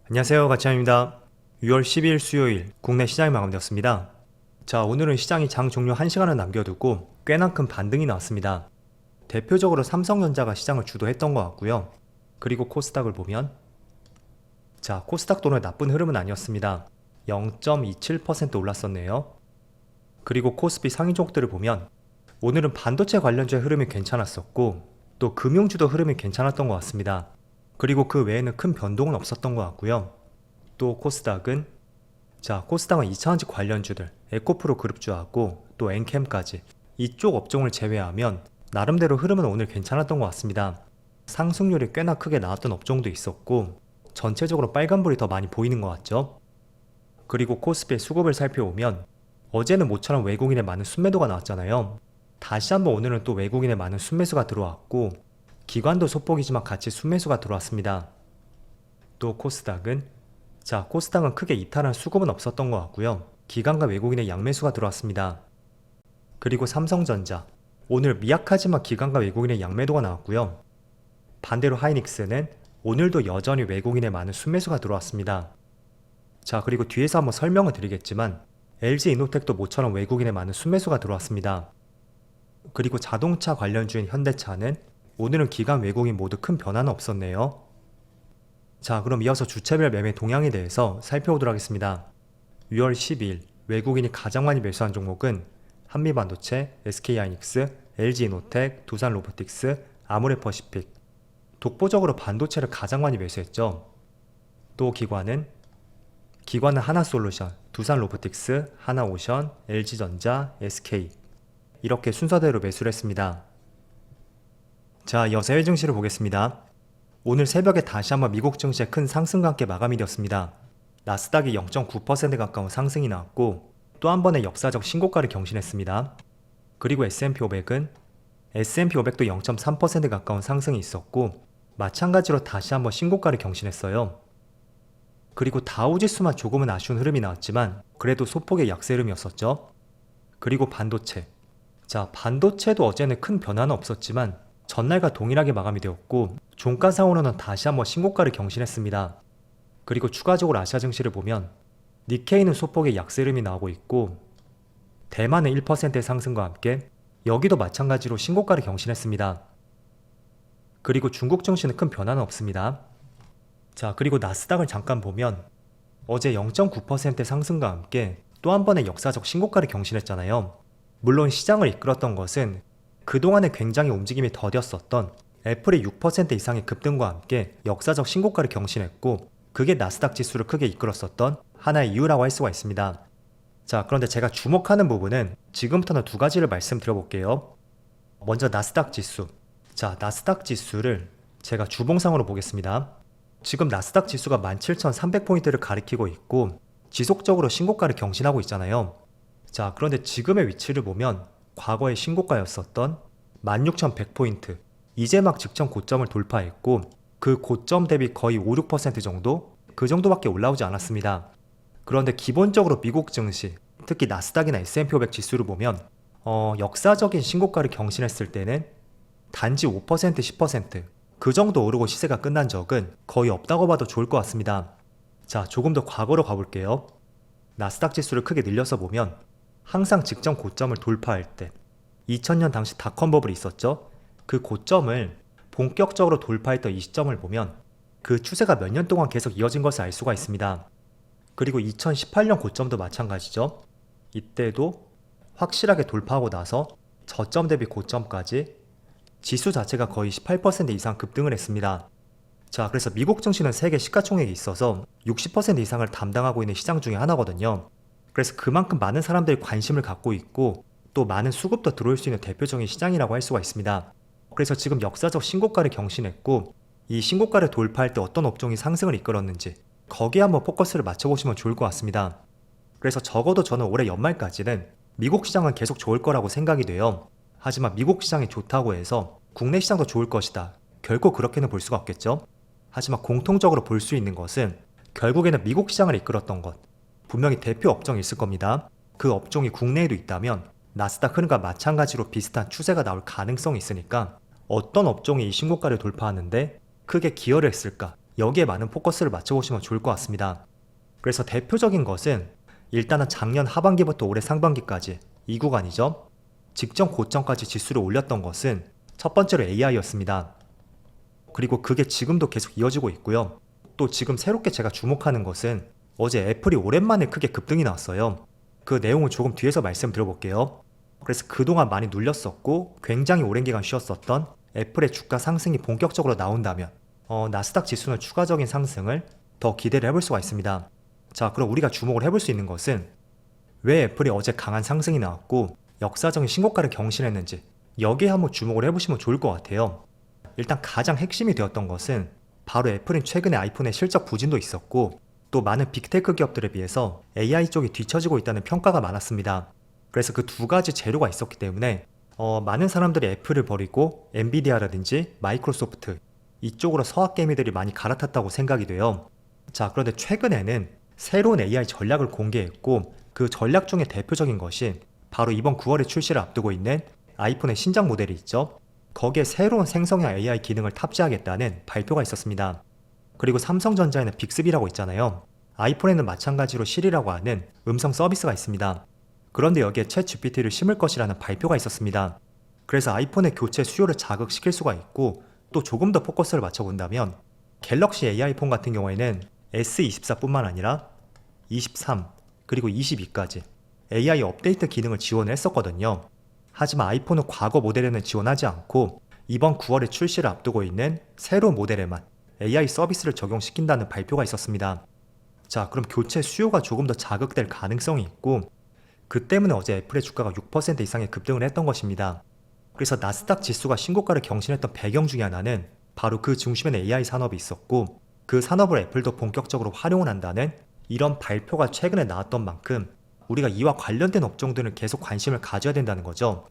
안녕하세요, 가치환입니다. 6월 12일 수요일 국내 시장이 마감되었습니다. 자, 오늘은 시장이 장 종료 1시간을 남겨두고 꽤나 큰 반등이 나왔습니다. 대표적으로 삼성전자가 시장을 주도했던 것 같고요. 그리고 코스닥을 보면 자, 코스닥도 오늘 나쁜 흐름은 아니었습니다. 0.27% 올랐었네요. 그리고 코스피 상위 종목들을 보면 오늘은 반도체 관련주의 흐름이 괜찮았었고 또 금융주도 흐름이 괜찮았던 것 같습니다. 그리고 그 외에는 큰 변동은 없었던 것 같고요. 또 코스닥은 2차전지 관련주들 에코프로 그룹주하고 또 엔캠까지 이쪽 업종을 제외하면 나름대로 흐름은 오늘 괜찮았던 것 같습니다. 상승률이 꽤나 크게 나왔던 업종도 있었고 전체적으로 빨간불이 더 많이 보이는 것 같죠. 그리고 코스피의 수급을 살펴보면 어제는 모처럼 외국인의 많은 순매도가 나왔잖아요. 다시 한번 오늘은 또 외국인의 많은 순매수가 들어왔고 기관도 소폭이지만 같이 순매수가 들어왔습니다. 또 코스닥은 크게 이탈한 수급은 없었던 것 같고요. 기관과 외국인의 양매수가 들어왔습니다. 그리고 삼성전자 오늘 미약하지만 기관과 외국인의 양매도가 나왔고요. 반대로 하이닉스는 오늘도 여전히 외국인의 많은 순매수가 들어왔습니다. 자, 그리고 뒤에서 한번 설명을 드리겠지만 LG이노텍도 모처럼 외국인의 많은 순매수가 들어왔습니다. 그리고 자동차 관련주인 현대차는 오늘은 기관 외국인 모두 큰 변화는 없었네요. 자, 그럼 이어서 주체별 매매 동향에 대해서 살펴보도록 하겠습니다. 6월 10일 외국인이 가장 많이 매수한 종목은 한미반도체, SK하이닉스, LG이노텍, 두산로보틱스, 아모레퍼시픽. 독보적으로 반도체를 가장 많이 매수했죠. 또 기관은 하나솔루션, 두산로보틱스, 하나오션, LG전자, SK 이렇게 순서대로 매수를 했습니다. 자, 이어서 해외 증시를 보겠습니다. 오늘 새벽에 다시 한번 미국 증시의 큰 상승과 함께 마감이 되었습니다. 나스닥이 0.9% 가까운 상승이 나왔고 또 한 번의 역사적 신고가를 경신했습니다. 그리고 S&P500도 0.3% 가까운 상승이 있었고 마찬가지로 다시 한번 신고가를 경신했어요. 그리고 다우지수만 조금은 아쉬운 흐름이 나왔지만 그래도 소폭의 약세 흐름이었었죠. 그리고 반도체. 자, 반도체도 어제는 큰 변화는 없었지만 전날과 동일하게 마감이 되었고 종가상으로는 다시 한번 신고가를 경신했습니다. 그리고 추가적으로 아시아 증시를 보면 니케이는 소폭의 약세 흐름이 나오고 있고 대만은 1%의 상승과 함께 여기도 마찬가지로 신고가를 경신했습니다. 그리고 중국 증시는 큰 변화는 없습니다. 자, 그리고 나스닥을 잠깐 보면 어제 0.9%의 상승과 함께 또 한 번의 역사적 신고가를 경신했잖아요. 물론 시장을 이끌었던 것은 그동안에 굉장히 움직임이 더뎠었던 애플의 6% 이상의 급등과 함께 역사적 신고가를 경신했고 그게 나스닥 지수를 크게 이끌었었던 하나의 이유라고 할 수가 있습니다. 자, 그런데 제가 주목하는 부분은 지금부터는 두 가지를 말씀드려볼게요. 먼저 나스닥 지수. 자, 나스닥 지수를 제가 주봉상으로 보겠습니다. 지금 나스닥 지수가 17,300포인트를 가리키고 있고 지속적으로 신고가를 경신하고 있잖아요. 자, 그런데 지금의 위치를 보면 과거의 신고가였었던 16,100포인트 이제 막 직전 고점을 돌파했고 그 고점 대비 거의 5, 6% 정도? 그 정도밖에 올라오지 않았습니다. 그런데 기본적으로 미국 증시, 특히 나스닥이나 S&P500 지수를 보면 역사적인 신고가를 경신했을 때는 단지 5%, 10%, 그 정도 오르고 시세가 끝난 적은 거의 없다고 봐도 좋을 것 같습니다. 자, 조금 더 과거로 가볼게요. 나스닥 지수를 크게 늘려서 보면 항상 직전 고점을 돌파할 때 2000년 당시 닷컴 버블이 있었죠. 그 고점을 본격적으로 돌파했던 이 시점을 보면 그 추세가 몇 년 동안 계속 이어진 것을 알 수가 있습니다. 그리고 2018년 고점도 마찬가지죠. 이때도 확실하게 돌파하고 나서 저점 대비 고점까지 지수 자체가 거의 18% 이상 급등을 했습니다. 자, 그래서 미국 증시는 세계 시가총액이 있어서 60% 이상을 담당하고 있는 시장 중에 하나거든요. 그래서 그만큼 많은 사람들이 관심을 갖고 있고 또 많은 수급도 들어올 수 있는 대표적인 시장이라고 할 수가 있습니다. 그래서 지금 역사적 신고가를 경신했고 이 신고가를 돌파할 때 어떤 업종이 상승을 이끌었는지 거기에 한번 포커스를 맞춰보시면 좋을 것 같습니다. 그래서 적어도 저는 올해 연말까지는 미국 시장은 계속 좋을 거라고 생각이 돼요. 하지만 미국 시장이 좋다고 해서 국내 시장도 좋을 것이다. 결코 그렇게는 볼 수가 없겠죠. 하지만 공통적으로 볼 수 있는 것은 결국에는 미국 시장을 이끌었던 것, 분명히 대표 업종이 있을 겁니다. 그 업종이 국내에도 있다면 나스닥 흐름과 마찬가지로 비슷한 추세가 나올 가능성이 있으니까 어떤 업종이 이 신고가를 돌파하는데 크게 기여를 했을까, 여기에 많은 포커스를 맞춰보시면 좋을 것 같습니다. 그래서 대표적인 것은 일단은 작년 하반기부터 올해 상반기까지 이 구간이죠. 직전 고점까지 지수를 올렸던 것은 첫 번째로 AI였습니다. 그리고 그게 지금도 계속 이어지고 있고요. 또 지금 새롭게 제가 주목하는 것은 어제 애플이 오랜만에 크게 급등이 나왔어요. 그 내용을 조금 뒤에서 말씀드려볼게요. 그래서 그동안 많이 눌렸었고 굉장히 오랜 기간 쉬었었던 애플의 주가 상승이 본격적으로 나온다면 나스닥 지수는 추가적인 상승을 더 기대를 해볼 수가 있습니다. 자, 그럼 우리가 주목을 해볼 수 있는 것은 왜 애플이 어제 강한 상승이 나왔고 역사적인 신고가를 경신했는지 여기에 한번 주목을 해보시면 좋을 것 같아요. 일단 가장 핵심이 되었던 것은 바로 애플은 최근에 아이폰의 실적 부진도 있었고 또 많은 빅테크 기업들에 비해서 AI 쪽이 뒤처지고 있다는 평가가 많았습니다. 그래서 그 두 가지 재료가 있었기 때문에 많은 사람들이 애플을 버리고 엔비디아라든지 마이크로소프트 이쪽으로 서학개미들이 많이 갈아탔다고 생각이 돼요. 자, 그런데 최근에는 새로운 AI 전략을 공개했고 그 전략 중에 대표적인 것이 바로 이번 9월에 출시를 앞두고 있는 아이폰의 신작 모델이 있죠. 거기에 새로운 생성형 AI 기능을 탑재하겠다는 발표가 있었습니다. 그리고 삼성전자에는 빅스비라고 있잖아요. 아이폰에는 마찬가지로 시리라고 하는 음성 서비스가 있습니다. 그런데 여기에 챗GPT를 심을 것이라는 발표가 있었습니다. 그래서 아이폰의 교체 수요를 자극시킬 수가 있고 또 조금 더 포커스를 맞춰본다면 갤럭시 AI 폰 같은 경우에는 S24뿐만 아니라 23 그리고 22까지 AI 업데이트 기능을 지원을 했었거든요. 하지만 아이폰은 과거 모델에는 지원하지 않고 이번 9월에 출시를 앞두고 있는 새로운 모델에만 AI 서비스를 적용시킨다는 발표가 있었습니다. 자, 그럼 교체 수요가 조금 더 자극될 가능성이 있고 그 때문에 어제 애플의 주가가 6% 이상의 급등을 했던 것입니다. 그래서 나스닥 지수가 신고가를 경신했던 배경 중에 하나는 바로 그 중심에는 AI 산업이 있었고 그 산업을 애플도 본격적으로 활용을 한다는 이런 발표가 최근에 나왔던 만큼 우리가 이와 관련된 업종들은 계속 관심을 가져야 된다는 거죠.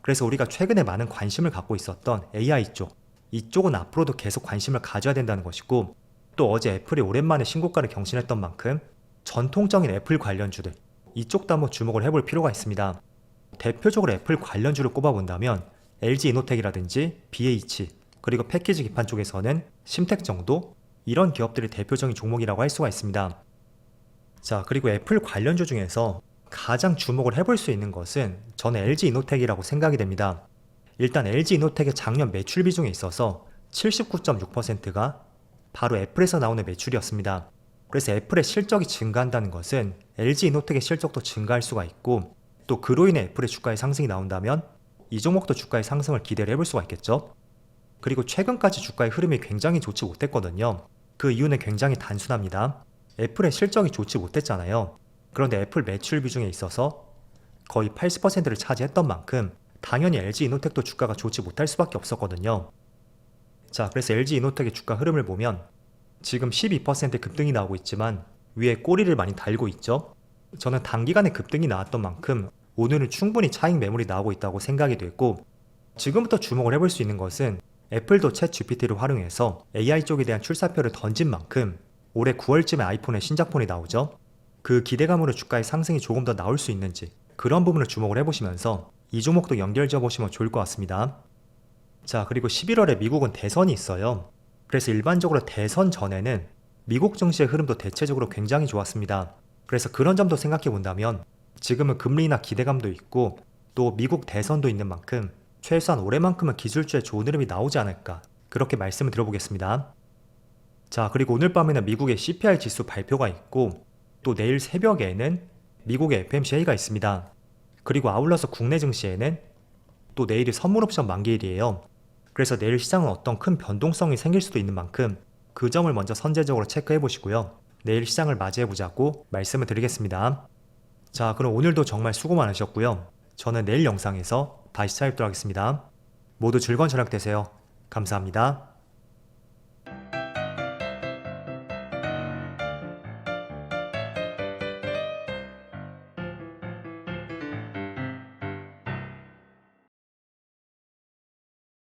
그래서 우리가 최근에 많은 관심을 갖고 있었던 AI 쪽, 이쪽은 앞으로도 계속 관심을 가져야 된다는 것이고 또 어제 애플이 오랜만에 신고가를 경신했던 만큼 전통적인 애플 관련주들, 이쪽도 한번 주목을 해볼 필요가 있습니다. 대표적으로 애플 관련주를 꼽아본다면 LG이노텍이라든지 BH, 그리고 패키지 기판 쪽에서는 심텍 정도 이런 기업들이 대표적인 종목이라고 할 수가 있습니다. 자, 그리고 애플 관련주 중에서 가장 주목을 해볼 수 있는 것은 저는 LG이노텍이라고 생각이 됩니다. 일단 LG이노텍의 작년 매출 비중에 있어서 79.6%가 바로 애플에서 나오는 매출이었습니다. 그래서 애플의 실적이 증가한다는 것은 LG이노텍의 실적도 증가할 수가 있고 또 그로 인해 애플의 주가의 상승이 나온다면 이 종목도 주가의 상승을 기대를 해볼 수가 있겠죠. 그리고 최근까지 주가의 흐름이 굉장히 좋지 못했거든요. 그 이유는 굉장히 단순합니다. 애플의 실적이 좋지 못했잖아요. 그런데 애플 매출 비중에 있어서 거의 80%를 차지했던 만큼 당연히 LG이노텍도 주가가 좋지 못할 수밖에 없었거든요. 자, 그래서 LG이노텍의 주가 흐름을 보면 지금 12% 급등이 나오고 있지만 위에 꼬리를 많이 달고 있죠. 저는 단기간에 급등이 나왔던 만큼 오늘은 충분히 차익 매물이 나오고 있다고 생각이 됐고 지금부터 주목을 해볼 수 있는 것은 애플도 챗GPT를 활용해서 AI 쪽에 대한 출사표를 던진 만큼 올해 9월쯤에 아이폰의 신작폰이 나오죠. 그 기대감으로 주가의 상승이 조금 더 나올 수 있는지 그런 부분을 주목을 해보시면서 이 종목도 연결지어 보시면 좋을 것 같습니다. 자, 그리고 11월에 미국은 대선이 있어요. 그래서 일반적으로 대선 전에는 미국 증시의 흐름도 대체적으로 굉장히 좋았습니다. 그래서 그런 점도 생각해 본다면 지금은 금리나 기대감도 있고 또 미국 대선도 있는 만큼 최소한 올해만큼은 기술주에 좋은 흐름이 나오지 않을까 그렇게 말씀을 드려보겠습니다. 자, 그리고 오늘 밤에는 미국의 CPI 지수 발표가 있고 또 내일 새벽에는 미국의 FMCA가 있습니다. 그리고 아울러서 국내 증시에는 또 내일이 선물 옵션 만기일이에요. 그래서 내일 시장은 어떤 큰 변동성이 생길 수도 있는 만큼 그 점을 먼저 선제적으로 체크해 보시고요. 내일 시장을 맞이해 보자고 말씀을 드리겠습니다. 자, 그럼 오늘도 정말 수고 많으셨고요. 저는 내일 영상에서 다시 찾아뵙도록 하겠습니다. 모두 즐거운 저녁 되세요. 감사합니다.